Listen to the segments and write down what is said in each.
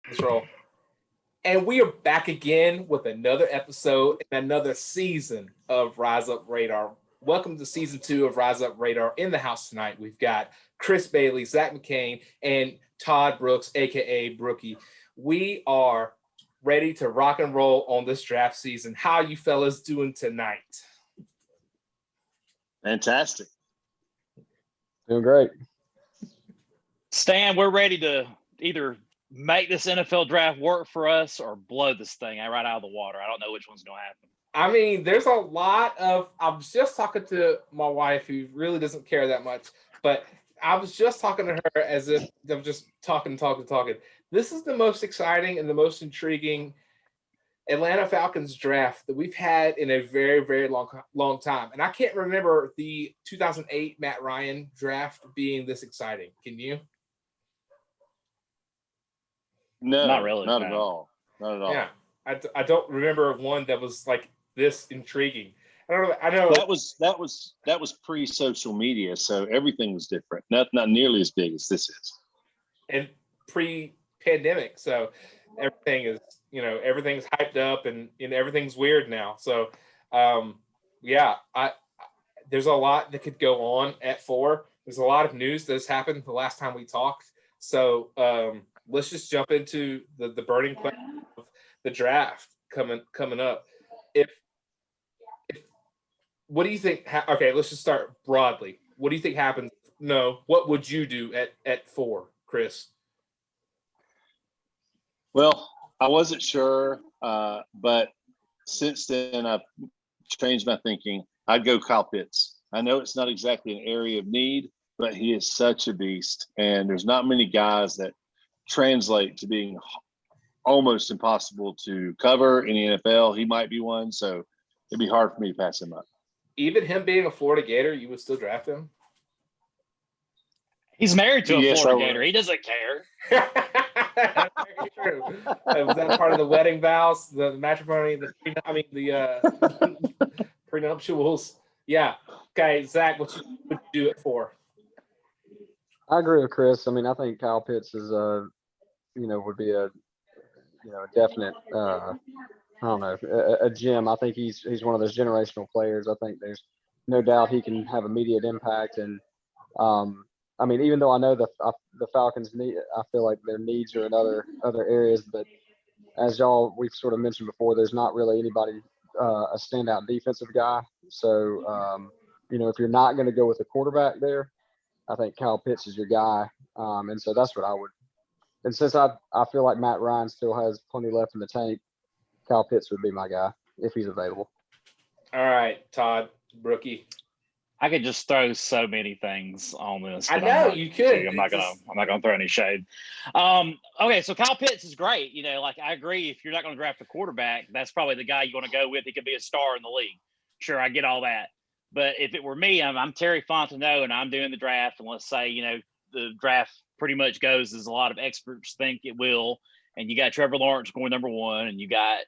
Let's roll. And we are back again with another episode and another season of Rise Up Radar. Welcome to season 2 of Rise Up Radar. In the house tonight, we've got Chris Bailey, Zach McCain, and Todd Brooks, aka Brookie. We are ready to rock and roll on this draft season. How you fellas doing tonight? Fantastic. Doing great. Stan, we're ready to either make this NFL draft work for us or blow this thing right out of the water. I don't know which one's going to happen. I mean, there's a lot of, I was just talking to my wife who really doesn't care that much, but I was just talking to her as if I'm just talking. This is the most exciting and the most intriguing Atlanta Falcons draft that we've had in a very, very long time. And I can't remember the 2008 Matt Ryan draft being this exciting. Can you? No, Not really. Not at all. Not at all. Yeah. I don't remember one that was like this intriguing. I know that was pre-social media, so everything was different. Not nearly as big as this is. And pre-pandemic, so everything's hyped up and everything's weird now. So there's a lot that could go on at 4. There's a lot of news that's happened the last time we talked. So let's just jump into the burning question of the draft coming up. What do you think? Okay, let's just start broadly. What do you think happens? No, what would you do at 4, Chris? Well, I wasn't sure, but since then I've changed my thinking. I'd go Kyle Pitts. I know it's not exactly an area of need, but he is such a beast, and there's not many guys that translate to being almost impossible to cover in the NFL. He might be one, so it'd be hard for me to pass him up. Even him being a Florida Gator, you would still draft him? He's married to a Yes, Florida Gator. He doesn't care. That's very true. Was that part of the wedding vows, the matrimony, the prenuptials? Yeah. Okay, Zach, what would you do it for? I agree with Chris. I mean, I think Kyle Pitts is would be a definite a gem. I think he's one of those generational players. I think there's no doubt he can have immediate impact. And I mean, even though I know the Falcons need, I feel like their needs are in other areas. But as we've sort of mentioned before, there's not really anybody a standout defensive guy. So if you're not going to go with a quarterback there, I think Kyle Pitts is your guy. And so that's what I would. And since I feel like Matt Ryan still has plenty left in the tank, Kyle Pitts would be my guy if he's available. All right, Todd, Brookie. I could just throw so many things on this. I know you could. I'm not gonna throw any shade. Okay, so Kyle Pitts is great. I agree. If you're not going to draft a quarterback, that's probably the guy you want to go with. He could be a star in the league. Sure, I get all that. But if it were me, I'm Terry Fontenot and I'm doing the draft. And let's say the draft pretty much goes as a lot of experts think it will. And you got Trevor Lawrence going number 1, and you got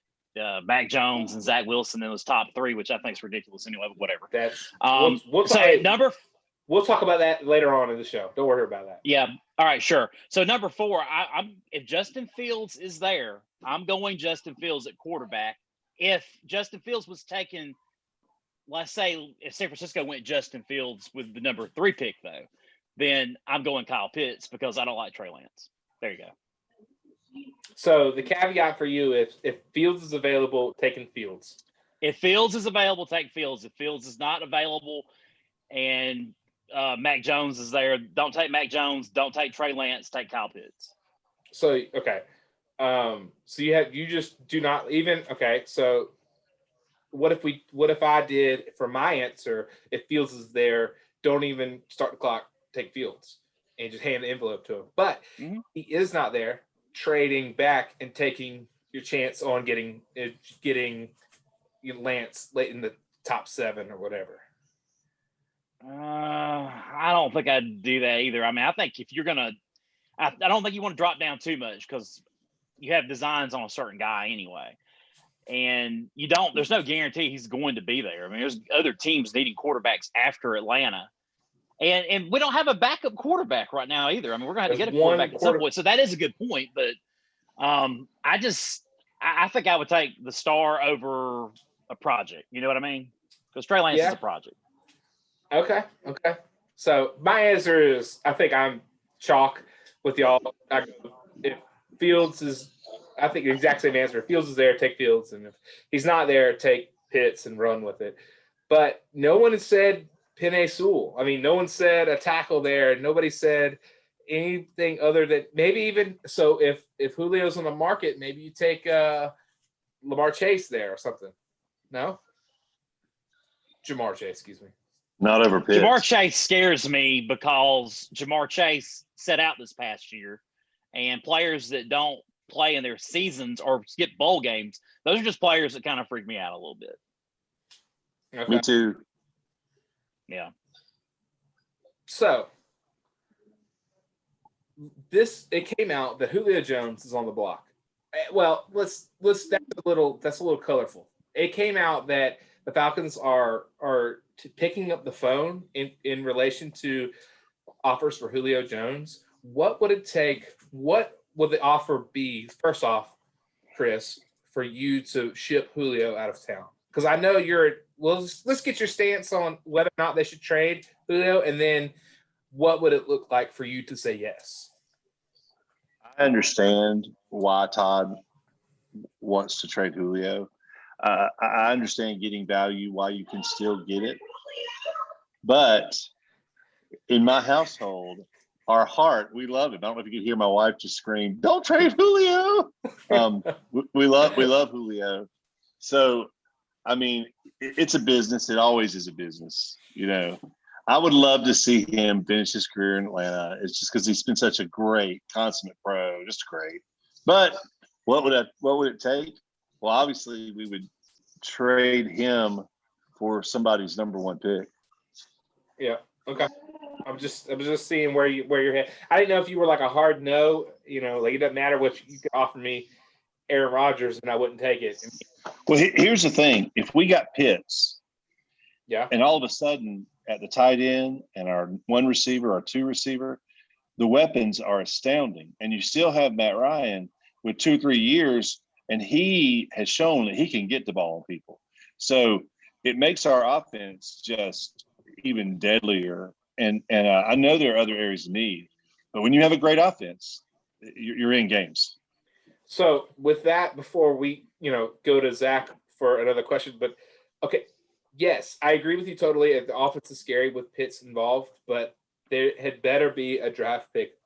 Mac Jones and Zach Wilson in those top 3, which I think is ridiculous anyway, but whatever. We'll talk about that later on in the show. Don't worry about that. Yeah. All right, sure. So number 4, if Justin Fields is there, I'm going Justin Fields at quarterback. If Justin Fields was taken, let's say if San Francisco went Justin Fields with the number 3 pick, though, then I'm going Kyle Pitts because I don't like Trey Lance. There you go. So the caveat for you, if Fields is available, taking Fields. If Fields is available, take Fields. If Fields is not available and Mac Jones is there, don't take Mac Jones. Don't take Trey Lance. Take Kyle Pitts. So, okay. So you just do not even, okay. So what if I did for my answer, if Fields is there, don't even start the clock, take Fields and just hand the envelope to him. But he is not there. Trading back and taking your chance on getting Lance late in the top 7 or whatever. I don't think I'd do that either. I mean, I think if you're gonna, I don't think you want to drop down too much because you have designs on a certain guy anyway, and there's no guarantee he's going to be there. I mean, there's other teams needing quarterbacks after Atlanta. And we don't have a backup quarterback right now either. I mean, we're going to have to get a quarterback at some point. So that is a good point. But I think I would take the star over a project. You know what I mean? Because Trey Lance is a project. Okay. So my answer is I think I'm chalk with y'all. If Fields is, I think the exact same answer. If Fields is there, take Fields, and if he's not there, take Pitts and run with it. But no one has said Penei Sewell. I mean, no one said a tackle there. Nobody said anything other than maybe even so. If Julio's on the market, maybe you take Lamar Chase there or something. No, Jamar Chase, excuse me. Not over Pitts. Jamar Chase scares me because Jamar Chase set out this past year, and players that don't play in their seasons or skip bowl games, those are just players that kind of freak me out a little bit. Okay. Me too. Yeah. So it came out that Julio Jones is on the block. Well, that's a little colorful. It came out that the Falcons are picking up the phone in relation to offers for Julio Jones. What would it take? What would the offer be? First off, Chris, for you to ship Julio out of town? Because I know let's get your stance on whether or not they should trade Julio, and then what would it look like for you to say yes? I understand why Todd wants to trade Julio. I understand getting value, why you can still get it. But in my household, our heart, we love him. I don't know if you could hear my wife just scream, "Don't trade Julio." We love Julio. So, I mean, it's a business. It always is a business. You know, I would love to see him finish his career in Atlanta. It's just because he's been such a great, consummate pro, just great. But what would it take? Well, obviously, we would trade him for somebody's number one pick. Yeah. Okay. I'm just seeing where you're headed. I didn't know if you were like a hard no. You know, like it doesn't matter what you could offer me, Aaron Rodgers, and I wouldn't take it. Well, here's the thing: if we got Pitts, yeah, and all of a sudden at the tight end and our one receiver, our two receiver, the weapons are astounding, and you still have Matt Ryan with 2-3 years. And he has shown that he can get the ball on people. So it makes our offense just even deadlier. And I know there are other areas of need. But when you have a great offense, you're in games. So with that, before we go to Zach for another question, but okay, yes, I agree with you totally. The offense is scary with Pitts involved, but there had better be a draft pick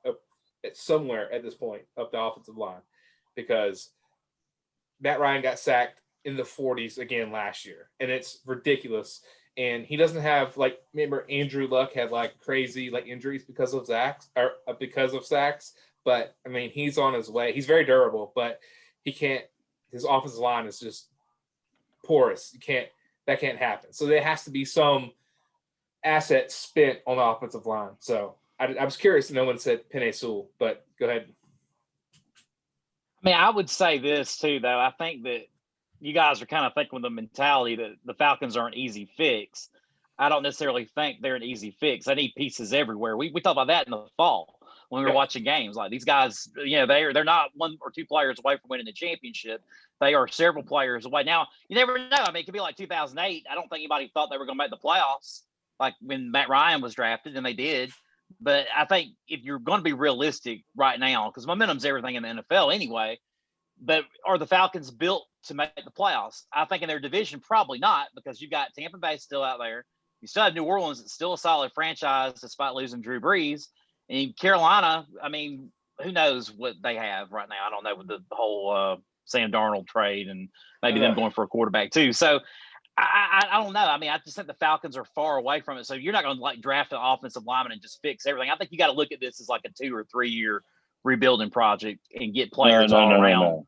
somewhere at this point of the offensive line because Matt Ryan got sacked in the 40s again last year, and it's ridiculous. And he doesn't have remember Andrew Luck had crazy injuries because of sacks. But I mean, he's on his way. He's very durable, but he can't. His offensive line is just porous. That can't happen. So there has to be some asset spent on the offensive line. So I was curious. No one said Penei Sewell, but go ahead. I mean, I would say this too, though. I think that you guys are kind of thinking with the mentality that the Falcons are an easy fix. I don't necessarily think they're an easy fix. I need pieces everywhere. We talked about that in the fall when we were watching games. Like these guys, they're not one or two players away from winning the championship. They are several players away. Now, you never know. I mean, it could be like 2008. I don't think anybody thought they were going to make the playoffs like when Matt Ryan was drafted, and they did. But I think if you're going to be realistic right now, because momentum's everything in the NFL anyway, but are the Falcons built to make the playoffs? I think in their division, probably not, because you've got Tampa Bay still out there. You still have New Orleans, that's still a solid franchise despite losing Drew Brees. And Carolina, I mean, who knows what they have right now? I don't know with the whole Sam Darnold trade and maybe them going for a quarterback too. So I don't know. I mean, I just think the Falcons are far away from it. So you're not going to draft an offensive lineman and just fix everything. I think you got to look at this as like a 2 or 3 year rebuilding project and get players all around.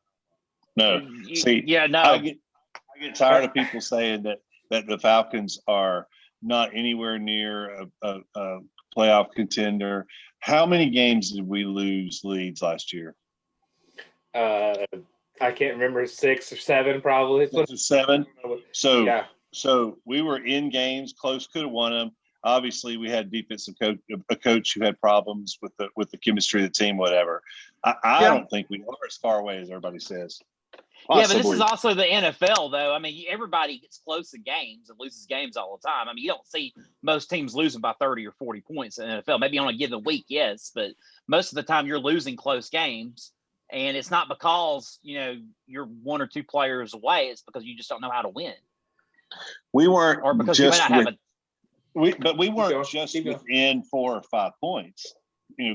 No. See, no. I get tired of people saying that the Falcons are not anywhere near a playoff contender. How many games did we lose leads last year? I can't remember, 6 or 7 probably. 6 or 7. So we were in games close, could have won them. Obviously, we had a coach who had problems with the chemistry of the team, whatever. I don't think we are as far away as everybody says. Yeah, but this is also the NFL, though. I mean, everybody gets close in games and loses games all the time. I mean, you don't see most teams losing by 30 or 40 points in the NFL. Maybe on a given week, yes, but most of the time you're losing close games, and it's not because, you're one or two players away. It's because you just don't know how to win. We weren't or because just you might not have we weren't just within 4 or 5 points,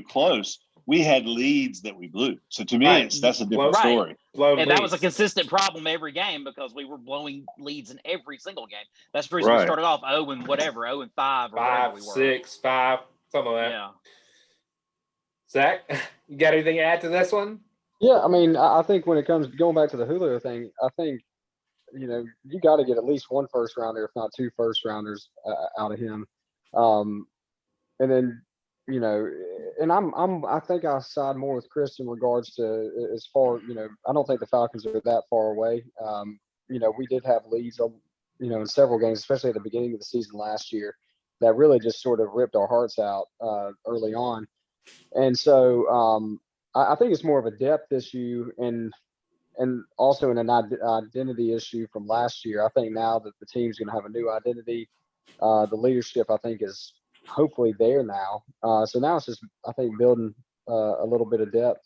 close. We had leads that we blew. So to me, that's a different story. And that was a consistent problem every game because we were blowing leads in every single game. That's the reason we started off 0 and whatever, 0 and 5 or 5, 6, 5, something like that. Yeah. Zach, you got anything to add to this one? Yeah, I mean, I think when it comes going back to the Julio thing, I think you got to get at least one first rounder, if not 2 first rounders out of him, and then. And I think I side more with Chris in regards to as far, I don't think the Falcons are that far away. We did have leads, in several games, especially at the beginning of the season last year, that really just sort of ripped our hearts out early on. And so I think it's more of a depth issue and also an identity issue from last year. I think now that the team's going to have a new identity, the leadership, I think, is hopefully there now. So now it's just, I think, building a little bit of depth,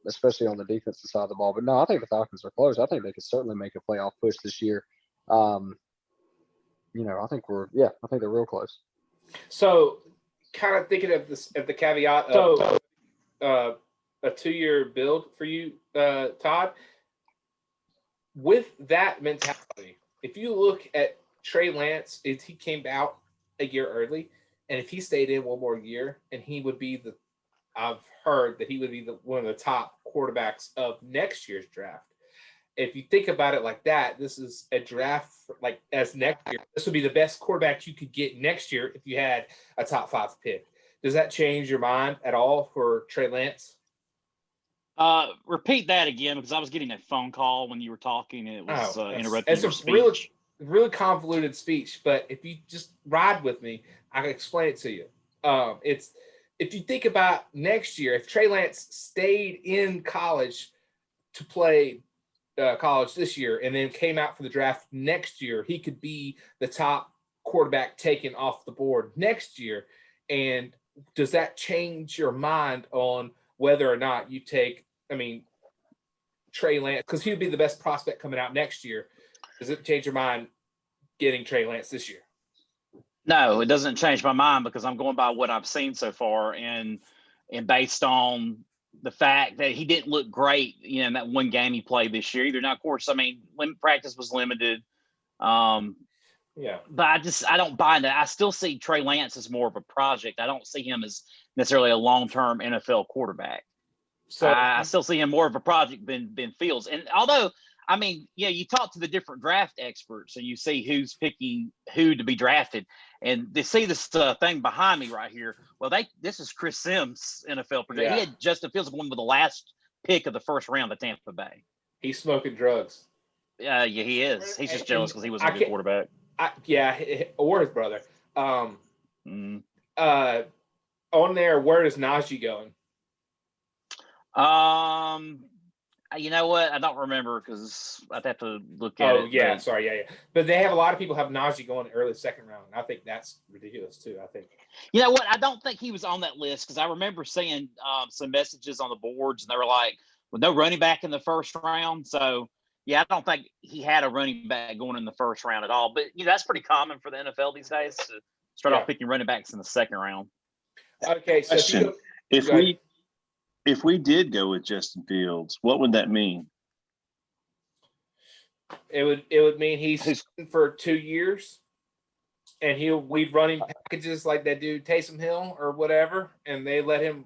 especially on the defensive side of the ball. But no, I think the Falcons are close. I think they could certainly make a playoff push this year. I think I think they're real close. So kind of thinking of this at the caveat of a 2-year build for you, Todd, with that mentality, if you look at Trey Lance, if he came out a year early, and if he stayed in one more year, and he would be I've heard that he would be one of the top quarterbacks of next year's draft. If you think about it like that, this is a draft as next year. This would be the best quarterback you could get next year if you had a top 5 pick. Does that change your mind at all for Trey Lance? Repeat that again, because I was getting a phone call when you were talking, and it was interrupting your speech. It's a really convoluted speech, but if you just ride with me, I can explain it to you. It's if you think about next year, if Trey Lance stayed in college to play college this year and then came out for the draft next year, he could be the top quarterback taken off the board next year. And does that change your mind on whether or not you take, Trey Lance, because he would be the best prospect coming out next year? Does it change your mind getting Trey Lance this year? No, it doesn't change my mind because I'm going by what I've seen so far, and based on the fact that he didn't look great, in that one game he played this year either. Now, of course, practice was limited. Yeah. But I don't buy that. I still see Trey Lance as more of a project. I don't see him as necessarily a long-term NFL quarterback. So I still see him more of a project than Fields. And although, you talk to the different draft experts and you see who's picking who to be drafted, and they see this thing behind me right here. Well, this is Chris Sims' NFL projection. Yeah. He had Justin Fields going with the last pick of the first round of Tampa Bay. He's smoking drugs. Yeah, he is. He's just jealous because he wasn't a good quarterback. Or his brother. On there, where is Najee going? You know what? I don't remember because I'd have to look at it. Oh, yeah. Sorry. Yeah. But they have a lot of people have Najee going early second round. I think that's ridiculous, too, I think. You know what? I don't think he was on that list because I remember seeing some messages on the boards, and they were like, with no running back in the first round. So, yeah, I don't think he had a running back going in the first round at all. But, that's pretty common for the NFL these days to start off picking running backs in the second round. Okay, so if we did go with Justin Fields, what would that mean? It would mean he's for 2 years, and we'd run him packages like they do Taysom Hill or whatever, and they let him,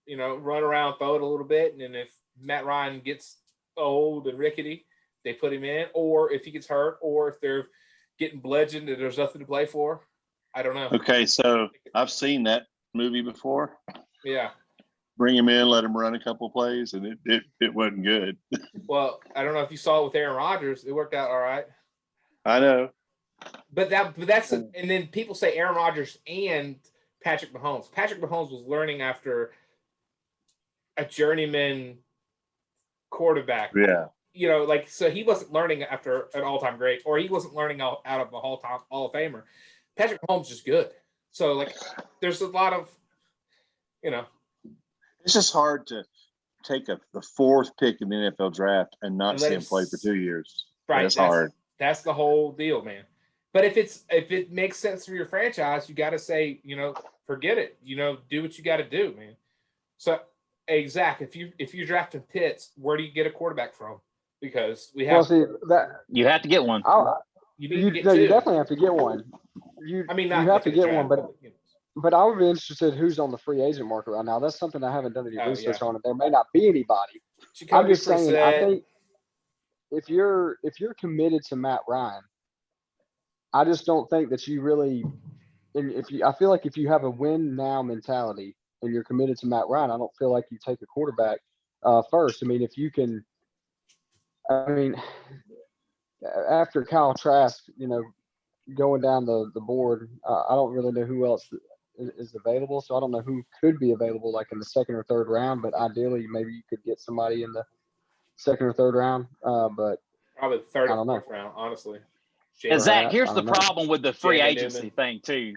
run around, throw it a little bit, and then if Matt Ryan gets old and rickety, they put him in, or if he gets hurt, or if they're getting bludgeoned and there's nothing to play for. I don't know. Okay, so I've seen that movie before. Yeah. Bring him in, let him run a couple plays, and it wasn't good. Well, I don't know if you saw it with Aaron Rodgers. It worked out all right. I know. But that's and then people say Aaron Rodgers and Patrick Mahomes. Patrick Mahomes was learning after a journeyman quarterback. Yeah. You know, like, so he wasn't learning after an all-time great, or he wasn't learning out of a all-time Hall of Famer. Patrick Mahomes is good. So, like, there's a lot of, you know. It's just hard to take the fourth pick in the NFL draft and not see him play for 2 years. Right. That's hard. That's the whole deal, man. But if it makes sense for your franchise, you got to say, you know, forget it. You know, do what you got to do, man. So, hey, Zach, if you're drafting Pitts, where do you get a quarterback from? Because we have you have to get one. You definitely have to get one. You have to get one, but I would be interested who's on the free agent market right now. That's something I haven't done any research on, and there may not be anybody. I'm just saying, I think if you're committed to Matt Ryan, I just don't think that you really. I feel like if you have a win now mentality and you're committed to Matt Ryan, I don't feel like you take a quarterback first. I mean, if you can. I mean, after Kyle Trask, you know, going down the board, I don't really know who else is available. So I don't know who could be available, like in the second or third round. But ideally, maybe you could get somebody in the second or third round. But probably the third or fourth round, honestly. Zach, here's the problem with the free agency thing too.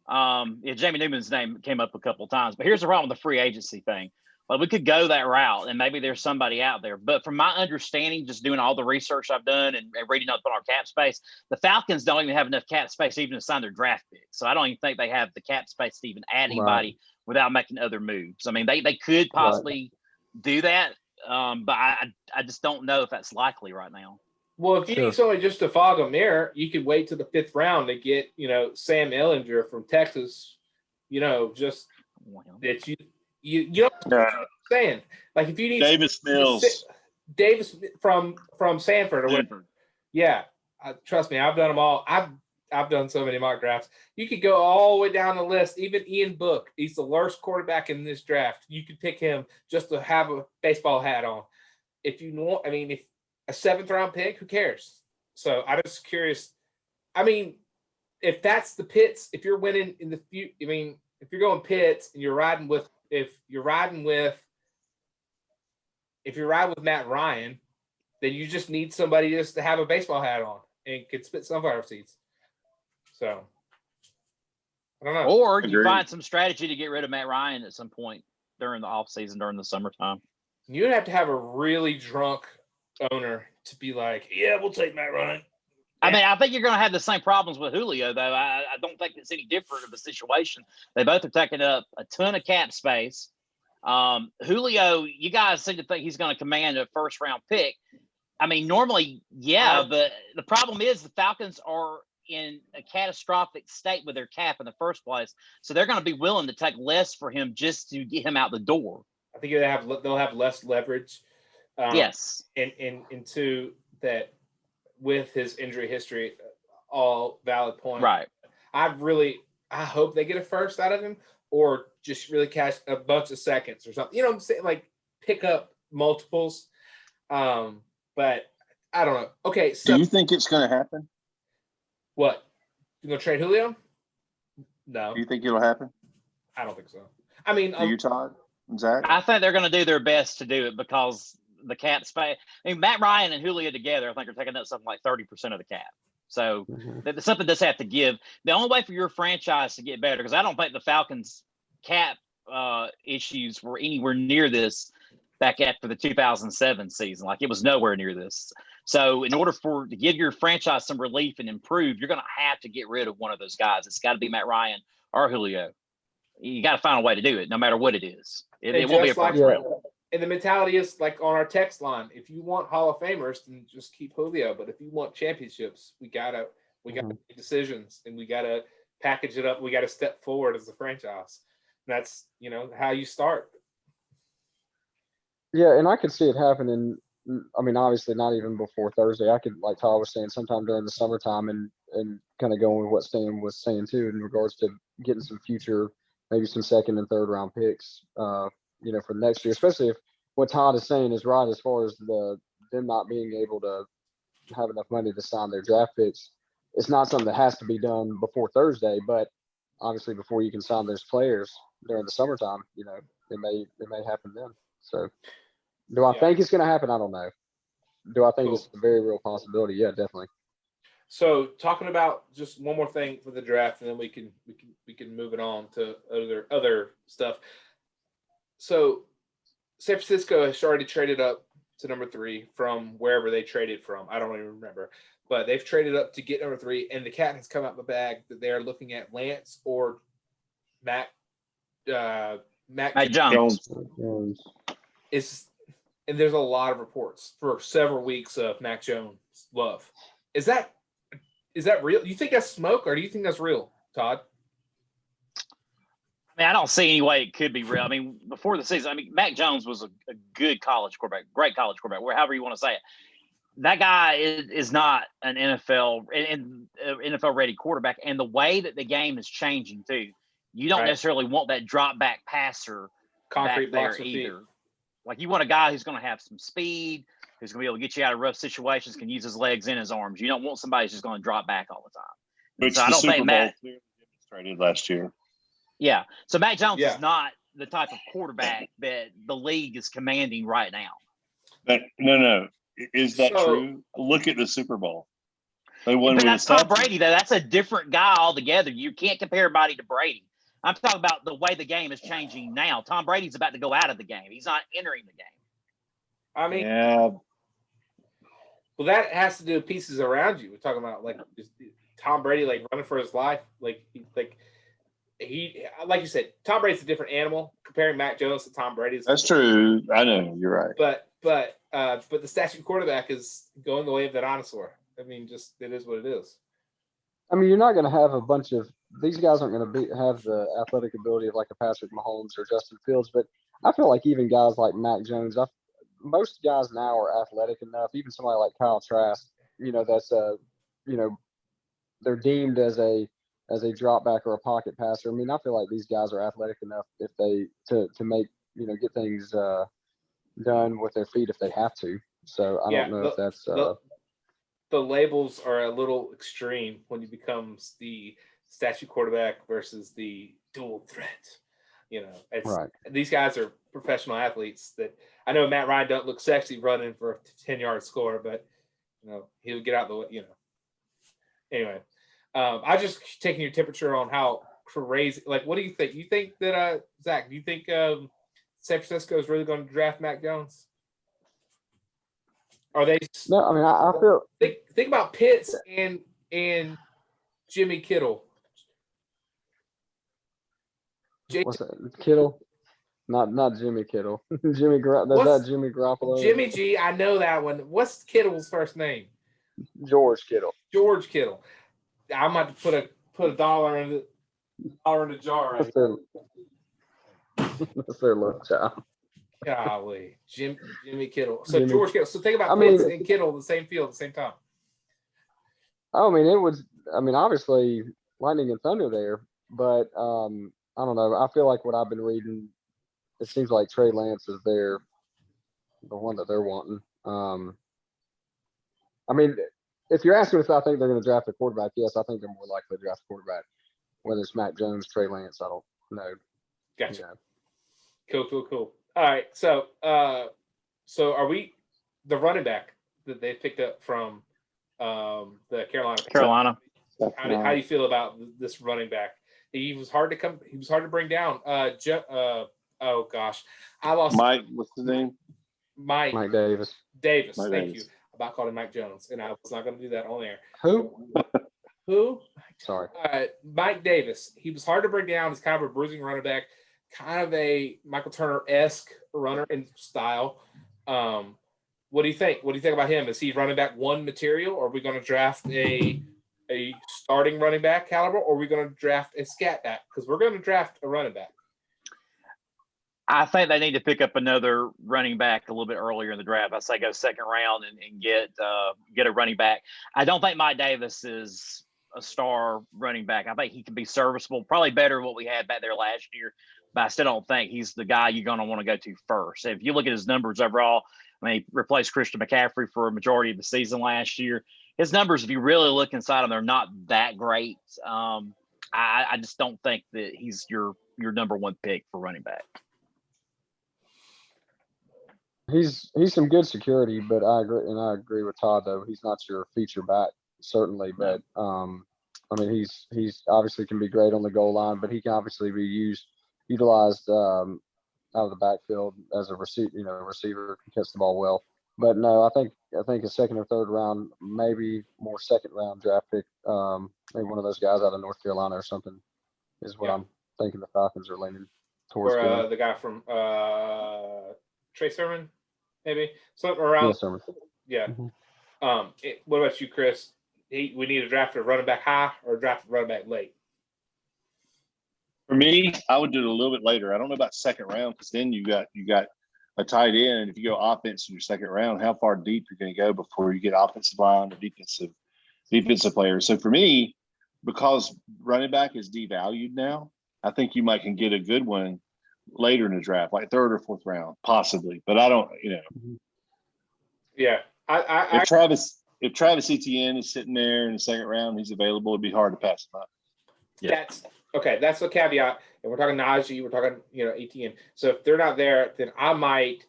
Jamie Newman's name came up a couple of times, but here's the problem with the free agency thing. Well, we could go that route, and maybe there's somebody out there. But from my understanding, just doing all the research I've done and reading up on our cap space, the Falcons don't even have enough cap space even to sign their draft pick. So I don't even think they have the cap space to even add anybody without making other moves. I mean, they could possibly do that, but I just don't know if that's likely right now. Well, if you need somebody just to fog a mirror, you could wait to the 5th round to get, you know, Sam Ehlinger from Texas, you know, just that you know what I'm saying. Like, if you need Davis Mills, Davis from Sanford or whatever. Yeah, trust me, I've done them all. I've done so many mock drafts. You could go all the way down the list. Even Ian Book, he's the worst quarterback in this draft. You could pick him just to have a baseball hat on. If you want, I mean, if a 7th round pick, who cares? So I'm just curious. I mean, if that's the Pitts, if you're winning in the future, I mean, if you're going Pitts and you're riding with Matt Ryan, then you just need somebody just to have a baseball hat on and could spit sunflower seeds. So I don't know. Or you find some strategy to get rid of Matt Ryan at some point during the offseason, during the summertime. You'd have to have a really drunk owner to be like, yeah, we'll take Matt Ryan. I mean, I think you're going to have the same problems with Julio, though. I don't think it's any different of a situation. They both are taking up a ton of cap space. Julio, you guys seem to think he's going to command a 1st-round pick. I mean, normally, but the problem is the Falcons are in a catastrophic state with their cap in the first place, so they're going to be willing to take less for him just to get him out the door. I think they'll have less leverage. Yes, and two, that with his injury history, all valid point. Right. I hope they get a 1st out of him, or just really cash a bunch of seconds or something. You know what I'm saying? Like, pick up multiples. But I don't know. Okay, so do you think it's going to happen? What? You going to trade Julio? No. Do you think it'll happen? I don't think so. I mean, do you, Todd? Zach? I think they're going to do their best to do it because the cap space. I mean, Matt Ryan and Julio together, I think, are taking up something like 30% of the cap. So something does have to give. The only way for your franchise to get better, because I don't think the Falcons' cap issues were anywhere near this back after the 2007 season. Like, it was nowhere near this. So in order to give your franchise some relief and improve, you're going to have to get rid of one of those guys. It's got to be Matt Ryan or Julio. You got to find a way to do it, no matter what it is. It won't be a first round. And the mentality is like on our text line: if you want Hall of Famers, then just keep Julio. But if you want championships, we gotta make decisions, and we gotta package it up. We gotta step forward as a franchise. And that's how you start. Yeah, and I could see it happening. I mean, obviously not even before Thursday. I could, like Todd was saying, sometime during the summertime, and kind of going with what Stan was saying too in regards to getting some future, maybe some 2nd and 3rd round picks. For next year, especially if what Todd is saying is right as far as them not being able to have enough money to sign their draft picks. it's not something that has to be done before Thursday, but obviously before you can sign those players during the summertime, it may happen then. So do I think it's going to happen? I don't know. Do I think it's a very real possibility? Yeah, definitely. So talking about just one more thing for the draft, and then we can move it on to other stuff. So San Francisco has already traded up to number 3 from wherever they traded from. I don't even remember, but they've traded up to get number 3, and the cat has come out the bag that they are looking at Lance or Mac Jones. And there's a lot of reports for several weeks of Mac Jones love. Is that real? You think that's smoke, or do you think that's real, Todd? I mean, I don't see any way it could be real. I mean, before the season, Mac Jones was a good college quarterback, great college quarterback, however you want to say it. That guy is not an NFL ready quarterback, and the way that the game is changing too, you don't necessarily want that drop back passer concrete back there either. Like, you want a guy who's going to have some speed, who's going to be able to get you out of rough situations, can use his legs and his arms. You don't want somebody who's just going to drop back all the time. Which so I don't think Matt demonstrated last year. Yeah. So Mac Jones is not the type of quarterback that the league is commanding right now. No. Is that true? Look at the Super Bowl. But that's Tom Brady, though. That's a different guy altogether. You can't compare everybody to Brady. I'm talking about the way the game is changing now. Tom Brady's about to go out of the game. He's not entering the game. I mean, well, that has to do with pieces around you. We're talking about just Tom Brady running for his life. Like you said, Tom Brady's a different animal. Comparing Mac Jones to Tom Brady, that's true. I know, you're right. But the statue quarterback is going the way of the dinosaur. I mean, just it is what it is. I mean, you're not going to have a bunch of these guys aren't going to have the athletic ability of like a Patrick Mahomes or Justin Fields, but I feel like even guys like Mac Jones, most guys now are athletic enough. Even somebody like Kyle Trask, that's they're deemed as a drop back or a pocket passer. I mean, I feel like these guys are athletic enough if they to make get things done with their feet if they have to. So I don't know if that's the labels are a little extreme when you becomes the statue quarterback versus the dual threat. Right. These guys are professional athletes that I know Matt Ryan don't look sexy running for a 10-yard score, but he'll get out the way. Anyway, I just taking your temperature on how crazy. What do you think? You think that Zach? Do you think San Francisco is really going to draft Mac Jones? Are they? No, I mean I feel. Think about Pitts and Jimmy Kittle. What's that? Kittle? Not Jimmy Kittle. That's that Jimmy Garoppolo. Jimmy G, I know that one. What's Kittle's first name? George Kittle. George Kittle. I'm about to put a dollar in the jar. Right? That's their little child. Golly, Jimmy Kittle. So George Kittle. So think about Pitts and Kittle in the same field at the same time. I mean, it was. I mean, obviously lightning and thunder there, but I don't know. I feel like what I've been reading, it seems like Trey Lance is the one that they're wanting. I mean, if you're asking if I think they're going to draft a quarterback, yes, I think they're more likely to draft a quarterback. Whether it's Mac Jones, Trey Lance, I don't know. Gotcha. Cool. All right, so are we the running back that they picked up from the Carolina? How do you feel about this running back? He was hard to bring down. Oh gosh, I lost. Mike, what's his name? Mike Davis. Thank you. I'm about calling Mike Jones, and I was not going to do that on air. Who? Sorry. Mike Davis. He was hard to bring down. He's kind of a bruising running back, kind of a Michael Turner-esque runner in style. What do you think? What do you think about him? Is he running back one material, or are we going to draft a starting running back caliber, or are we going to draft a scat back? Because we're going to draft a running back. I think they need to pick up another running back a little bit earlier in the draft. I say go second round and get a running back. I don't think Mike Davis is a star running back. I think he can be serviceable, probably better than what we had back there last year, but I still don't think he's the guy you're going to want to go to first. If you look at his numbers overall, I mean, he replaced Christian McCaffrey for a majority of the season last year, his numbers, if you really look inside them, they're not that great. I just don't think that he's your number one pick for running back. He's some good security, but I agree with Todd though. He's not your feature back certainly, but I mean he's obviously can be great on the goal line, but he can obviously be utilized out of the backfield as a receiver. Receiver can catch the ball well. But no, I think a second or third round, maybe more second round draft pick, maybe one of those guys out of North Carolina or something, is what I'm thinking the Falcons are leaning towards. Or the guy from Trey Sermon, maybe something around. Yeah, Sermon. Yeah. What about you, Chris? We need to draft a running back high or draft a running back late. For me, I would do it a little bit later. I don't know about second round because then you got a tight end. And if you go offense in your second round, how far deep you're going to go before you get offensive line or defensive players. So for me, because running back is devalued now, I think you might can get a good one later in the draft, like third or fourth round, possibly. But I don't, Yeah, if Travis Etienne is sitting there in the second round, he's available, it'd be hard to pass him up. Yeah. That's the caveat. And we're talking Najee, we're talking, Etienne. So if they're not there, then I might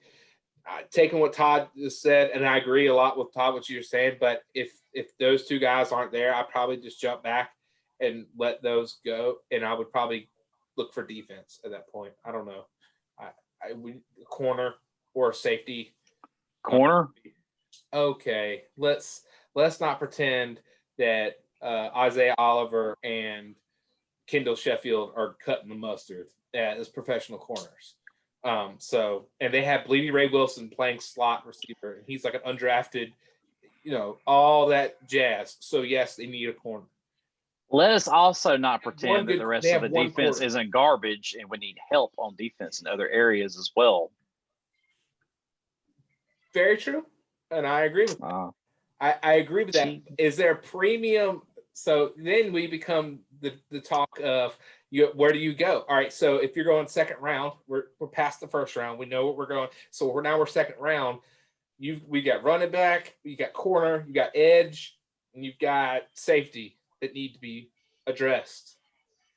taking what Todd just said, and I agree a lot with Todd what you're saying. But if those two guys aren't there, I probably just jump back and let those go, and I would probably look for defense at that point. I don't know. I would corner or safety. Corner. Okay, let's not pretend that Isaiah Oliver and Kendall Sheffield are cutting the mustard as professional corners. And they have Bleedy Ray Wilson playing slot receiver, and he's like an undrafted, all that jazz. So yes, they need a corner. Let us also not pretend that the rest of the defense quarter. isn't garbage, and we need help on defense in other areas as well. Very true, and I agree with that. I agree with that. Is there a premium? So then we become the talk of where do you go? All right, so if you're going second round, we're past the first round. We know what we're going. So we're second round. We got running back, you got corner, you got edge, and you've got safety that need to be addressed,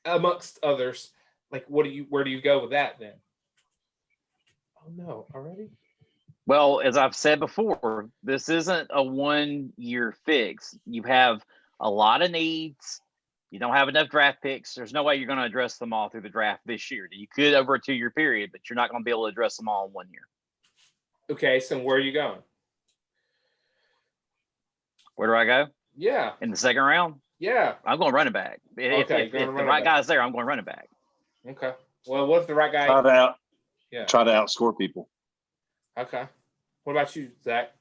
amongst others. Like, where do you go with that then? Oh no, already? Well, as I've said before, this isn't a 1-year fix. You have a lot of needs. You don't have enough draft picks. There's no way you're going to address them all through the draft this year. You could over a 2-year period, but you're not going to be able to address them all in 1 year. Okay, so where are you going? Where do I go? Yeah. In the second round? Yeah. I'm going running back. If the right guy's there, I'm going running back. Okay. Well, what if the right guy try to outscore people? Okay. What about you, Zach?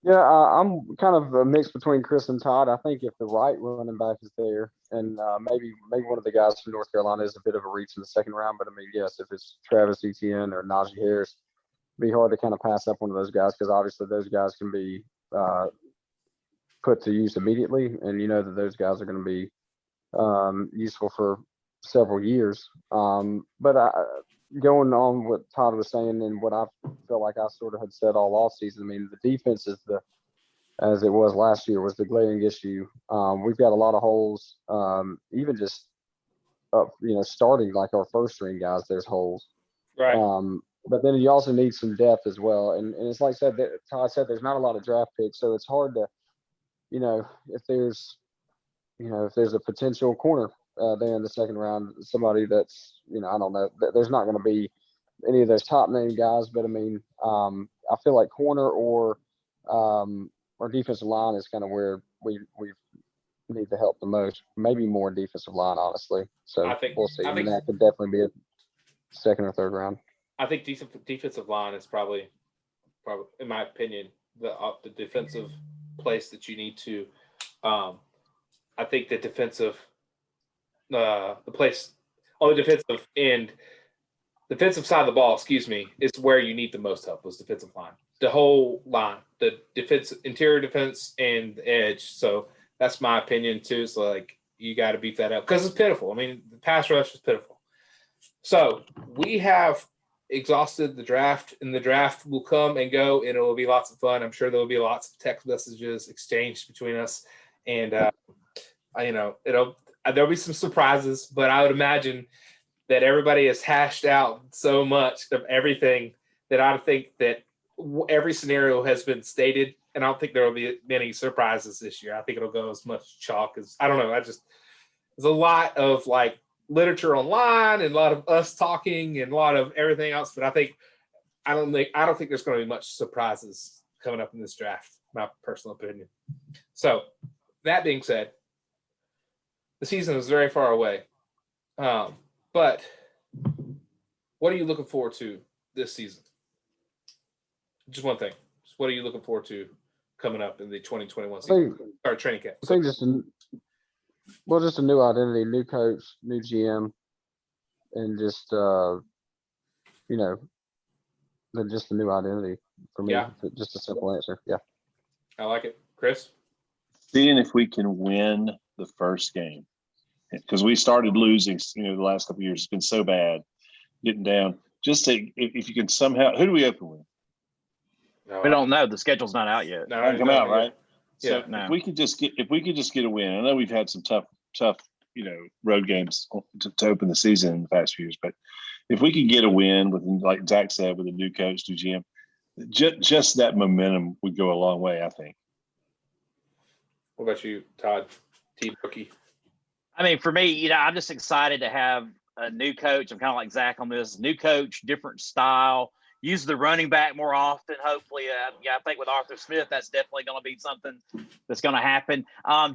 Yeah, I'm kind of a mix between Chris and Todd. I think if the right running back is there, and maybe one of the guys from North Carolina is a bit of a reach in the second round, but I mean, yes, if it's Travis Etienne or Najee Harris, it'd be hard to kind of pass up one of those guys because obviously those guys can be put to use immediately, and you know that those guys are going to be useful for several years. But going on what Todd was saying and what I felt like I sort of had said all off season, I mean, the defense is as it was last year, was the glaring issue. We've got a lot of holes, even just starting like our first string guys, there's holes. Right. But then you also need some depth as well. And it's like Todd said, there's not a lot of draft picks, so it's hard to, if there's a potential corner there in the second round, somebody that's, I don't know, there's not going to be any of those top name guys, but I mean, I feel like corner or defensive line is kind of where we need the help the most. Maybe more defensive line, honestly. So we'll see. I mean, that could definitely be a second or third round. I think defensive line is probably, in my opinion, the defensive place that you need to. I think the defensive side of the ball, is where you need the most help. Was defensive line, the whole line, the defense, interior defense, and the edge. So that's my opinion too. So like you got to beef that up because it's pitiful. I mean, the pass rush is pitiful. So we have exhausted the draft, and the draft will come and go, and it will be lots of fun. I'm sure there will be lots of text messages exchanged between us, and there'll be some surprises, but I would imagine that everybody has hashed out so much of everything that I think that every scenario has been stated, and I don't think there will be many surprises this year. I think it'll go as much chalk as, I don't know. There's a lot of like literature online and a lot of us talking and a lot of everything else, but I don't think there's going to be much surprises coming up in this draft, my personal opinion. So that being said, the season is very far away. But what are you looking forward to this season? Just one thing. What are you looking forward to coming up in the 2021 season? Or training camp? I think just a new identity, new coach, new GM, and just just a new identity for me. Yeah. Just a simple answer. Yeah. I like it. Chris? Seeing if we can win the first game. Because we started losing, the last couple of years. It's been so bad, getting down. Just if you can somehow, who do we open with? We don't know. The schedule's not out yet. No, come out, right? Yeah. So if we could just get a win. I know we've had some tough, road games to open the season in the past few years, but if we could get a win with, like Zach said, with a new coach, new GM, just that momentum would go a long way, I think. What about you, Todd? T-Bookie? I mean, for me, I'm just excited to have a new coach. I'm kind of like Zach on this. New coach, different style. Use the running back more often, hopefully. I think with Arthur Smith, that's definitely going to be something that's going to happen. I'm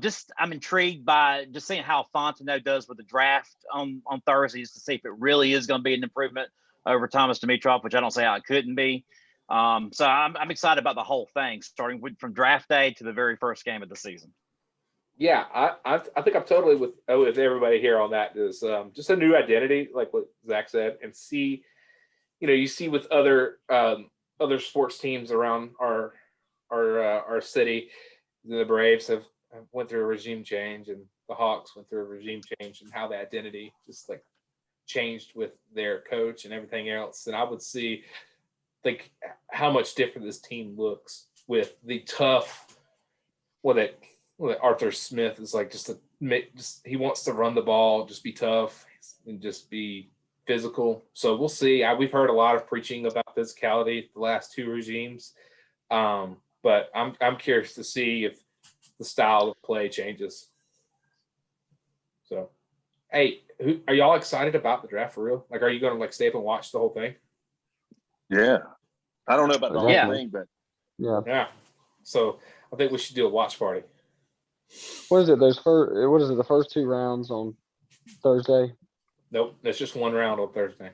intrigued by just seeing how Fontenot does with the draft on Thursdays to see if it really is going to be an improvement over Thomas Dimitroff, which I don't see how it couldn't be. So I'm excited about the whole thing, starting from draft day to the very first game of the season. Yeah, I think I'm totally with everybody here on that. Is just a new identity, like what Zach said, and see, you see with other sports teams around our city, the Braves have went through a regime change, and the Hawks went through a regime change, and how the identity just like changed with their coach and everything else. And I would see like how much different this team looks with the tough, Arthur Smith is like just he wants to run the ball, just be tough and just be physical. So we'll see. We've heard a lot of preaching about physicality the last two regimes, but I'm curious to see if the style of play changes. So, hey, are y'all excited about the draft for real? Like, are you going to like stay up and watch the whole thing? Yeah, I don't know about the whole thing, but yeah. So I think we should do a watch party. What is it? The first two rounds on Thursday? Nope, that's just one round on Thursday.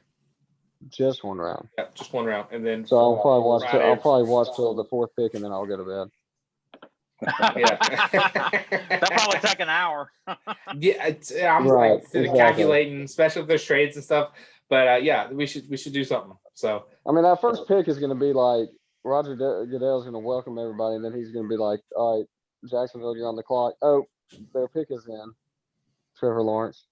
Just one round. Yeah, just one round, and then so I'll probably watch till the fourth pick, and then I'll go to bed. Yeah, that'll probably take an hour. Yeah, I'm right, like exactly. Calculating, especially if there's trades and stuff. But yeah, we should do something. So I mean, that first pick is going to be like Roger Goodell's going to welcome everybody, and then he's going to be like, "All right, Jacksonville, you're on the clock. Oh, their pick is in. Trevor Lawrence."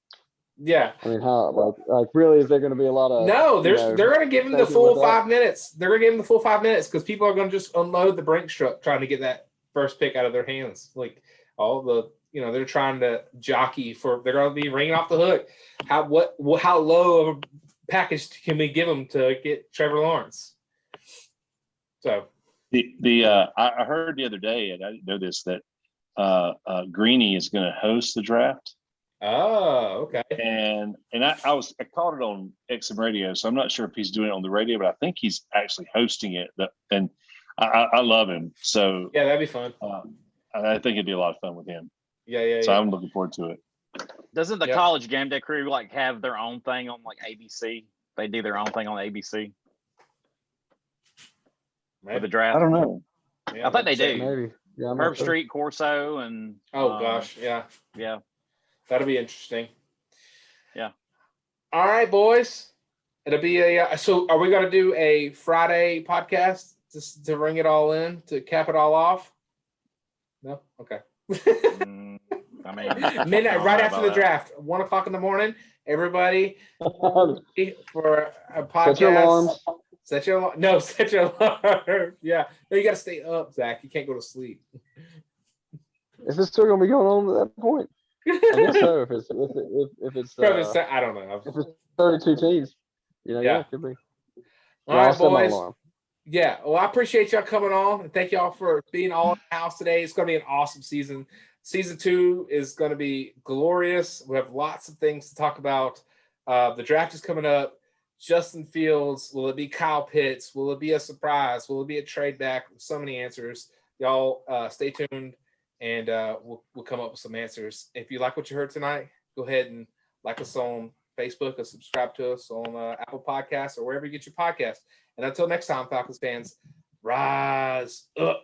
Yeah. I mean, how like really is there going to be a lot of? No, they're going to give him the full 5 minutes. They're going to give him the full 5 minutes because people are going to just unload the Brinks truck trying to get that first pick out of their hands. Like all the, they're trying to jockey for. They're going to be ringing off the hook. How low of a package can we give them to get Trevor Lawrence? So I heard the other day, and I didn't know this, that Greeny is going to host the draft. Oh, okay. And I caught it on XM Radio, so I'm not sure if he's doing it on the radio, but I think he's actually hosting it. And I love him. So yeah, that'd be fun. I think it'd be a lot of fun with him. Yeah. So I'm looking forward to it. Doesn't the college game day crew like have their own thing on like ABC? They do their own thing on ABC for the draft. I don't know. Yeah, I think they do. Maybe. Yeah, Herb Street, Corso, and gosh, yeah. That'll be interesting. Yeah. All right, boys. It'll be so are we going to do a Friday podcast to bring it all in, to cap it all off? No? Okay. I mean, midnight, I right don't after know the about draft, 1:00 in the morning. Everybody for a podcast. Set your alarms. Set your alarm. No, set your alarm. Yeah, no, you got to stay up, Zach. You can't go to sleep. Is this still gonna be going on at that point? I guess so. If it's I don't know. if it's 32 teams, Yeah. it could be. All Yeah, right, I'll set my boys. alarm. Yeah, well, I appreciate y'all coming on, and thank y'all for being all in the house today. It's going to be an awesome season. Season 2 is going to be glorious. We have lots of things to talk about. The draft is coming up. Justin Fields, will it be Kyle Pitts? Will it be a surprise? Will it be a trade back? So many answers. Y'all stay tuned, and we'll come up with some answers. If you like what you heard tonight, go ahead and like us on Facebook or subscribe to us on Apple Podcasts or wherever you get your podcasts. And until next time, Falcons fans, rise up.